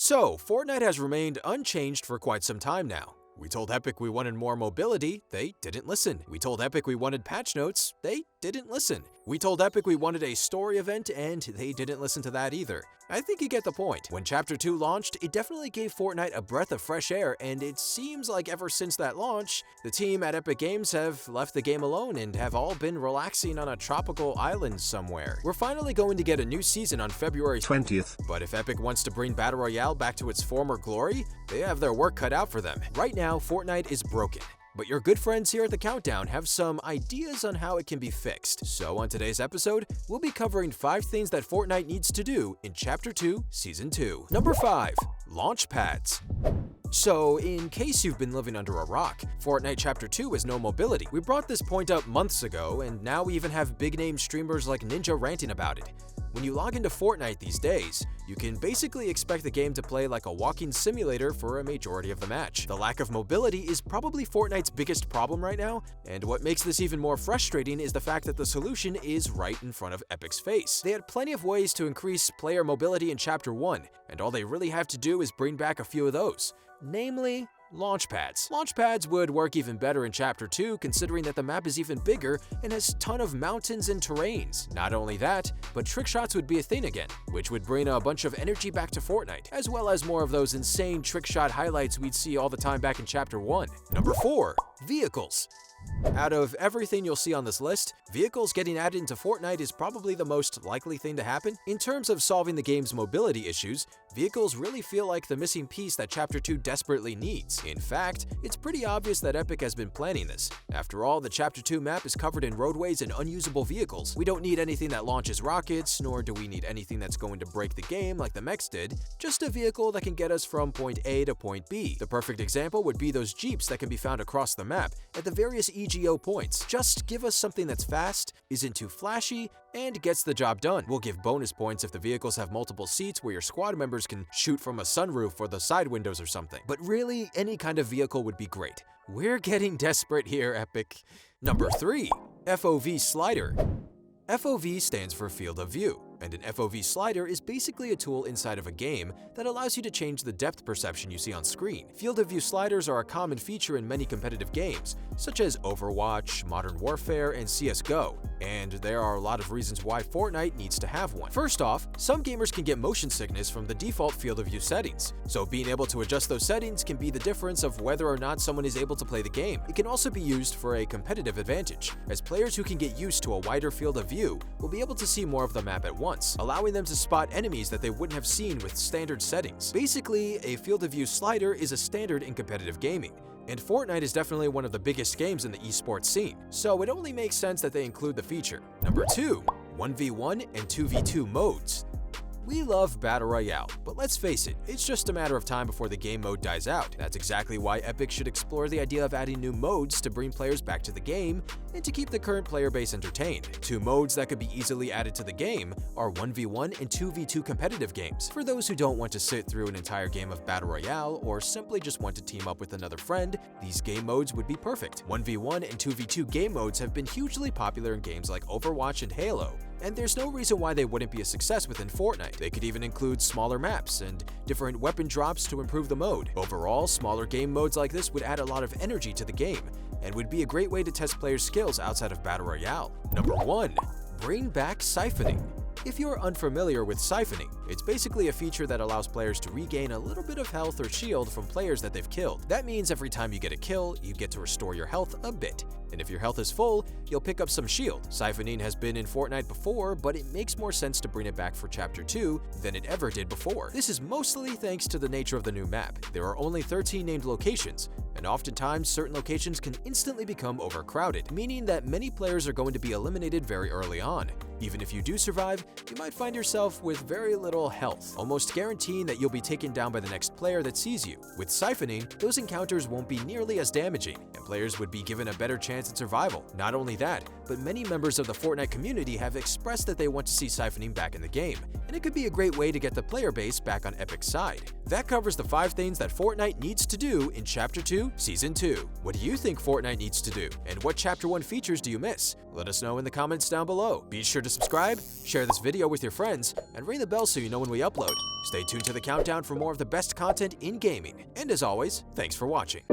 So, Fortnite has remained unchanged for quite some time now. We told Epic we wanted more mobility, they didn't listen. We told Epic we wanted patch notes, they didn't listen. We told Epic we wanted a story event, and they didn't listen to that either. I think you get the point. When Chapter 2 launched, it definitely gave Fortnite a breath of fresh air, and it seems like ever since that launch, the team at Epic Games have left the game alone and have all been relaxing on a tropical island somewhere. We're finally going to get a new season on February 20th. But if Epic wants to bring Battle Royale back to its former glory, they have their work cut out for them. Right now, Fortnite is broken. But your good friends here at the Countdown have some ideas on how it can be fixed. So on today's episode, we'll be covering 5 things that Fortnite needs to do in Chapter 2, Season 2. Number 5. Launch pads. So, in case you've been living under a rock, Fortnite Chapter 2 has no mobility. We brought this point up months ago, and now we even have big-name streamers like Ninja ranting about it. When you log into Fortnite these days, you can basically expect the game to play like a walking simulator for a majority of the match. The lack of mobility is probably Fortnite's biggest problem right now, and what makes this even more frustrating is the fact that the solution is right in front of Epic's face. They had plenty of ways to increase player mobility in Chapter 1, and all they really have to do is bring back a few of those. Namely, launch pads. Launch pads would work even better in Chapter 2 considering that the map is even bigger and has a ton of mountains and terrains. Not only that, but trick shots would be a thing again, which would bring a bunch of energy back to Fortnite, as well as more of those insane trick shot highlights we'd see all the time back in Chapter 1. Number 4. Vehicles. Out of everything you'll see on this list, vehicles getting added into Fortnite is probably the most likely thing to happen. In terms of solving the game's mobility issues, vehicles really feel like the missing piece that Chapter 2 desperately needs. In fact, it's pretty obvious that Epic has been planning this. After all, the Chapter 2 map is covered in roadways and unusable vehicles. We don't need anything that launches rockets, nor do we need anything that's going to break the game like the mechs did, just a vehicle that can get us from point A to point B. The perfect example would be those Jeeps that can be found across the map at the various EGO points. Just give us something that's fast, isn't too flashy, and gets the job done. We'll give bonus points if the vehicles have multiple seats where your squad members can shoot from a sunroof or the side windows or something. But really, any kind of vehicle would be great. We're getting desperate here, Epic. Number 3. FOV slider. FOV stands for Field of View, and an FOV slider is basically a tool inside of a game that allows you to change the depth perception you see on screen. Field of View sliders are a common feature in many competitive games, such as Overwatch, Modern Warfare, and CSGO, and there are a lot of reasons why Fortnite needs to have one. First off, some gamers can get motion sickness from the default Field of View settings, so being able to adjust those settings can be the difference of whether or not someone is able to play the game. It can also be used for a competitive advantage, as players who can get used to a wider field of view will be able to see more of the map at once, allowing them to spot enemies that they wouldn't have seen with standard settings. Basically, a field of view slider is a standard in competitive gaming, and Fortnite is definitely one of the biggest games in the esports scene, so it only makes sense that they include the feature. Number 2. 1v1 and 2v2 modes. We love Battle Royale, but let's face it, it's just a matter of time before the game mode dies out. That's exactly why Epic should explore the idea of adding new modes to bring players back to the game and to keep the current player base entertained. 2 modes that could be easily added to the game are 1v1 and 2v2 competitive games. For those who don't want to sit through an entire game of Battle Royale or simply just want to team up with another friend, these game modes would be perfect. 1v1 and 2v2 game modes have been hugely popular in games like Overwatch and Halo, and there's no reason why they wouldn't be a success within Fortnite. They could even include smaller maps and different weapon drops to improve the mode. Overall, smaller game modes like this would add a lot of energy to the game and would be a great way to test players' skills outside of Battle Royale. Number 1. Bring back siphoning. If you're unfamiliar with siphoning, it's basically a feature that allows players to regain a little bit of health or shield from players that they've killed. That means every time you get a kill, you get to restore your health a bit. And if your health is full, you'll pick up some shield. Siphoning has been in Fortnite before, but it makes more sense to bring it back for Chapter 2 than it ever did before. This is mostly thanks to the nature of the new map. There are only 13 named locations, and oftentimes certain locations can instantly become overcrowded, meaning that many players are going to be eliminated very early on. Even if you do survive, you might find yourself with very little health, almost guaranteeing that you'll be taken down by the next player that sees you. With siphoning, those encounters won't be nearly as damaging, and players would be given a better chance at survival. Not only that, but many members of the Fortnite community have expressed that they want to see siphoning back in the game, and it could be a great way to get the player base back on Epic's side. That covers the 5 things that Fortnite needs to do in Chapter 2, Season 2. What do you think Fortnite needs to do? And what Chapter 1 features do you miss? Let us know in the comments down below. Be sure to subscribe, share this video with your friends, and ring the bell so you know when we upload. Stay tuned to the countdown for more of the best content in gaming. And as always, thanks for watching.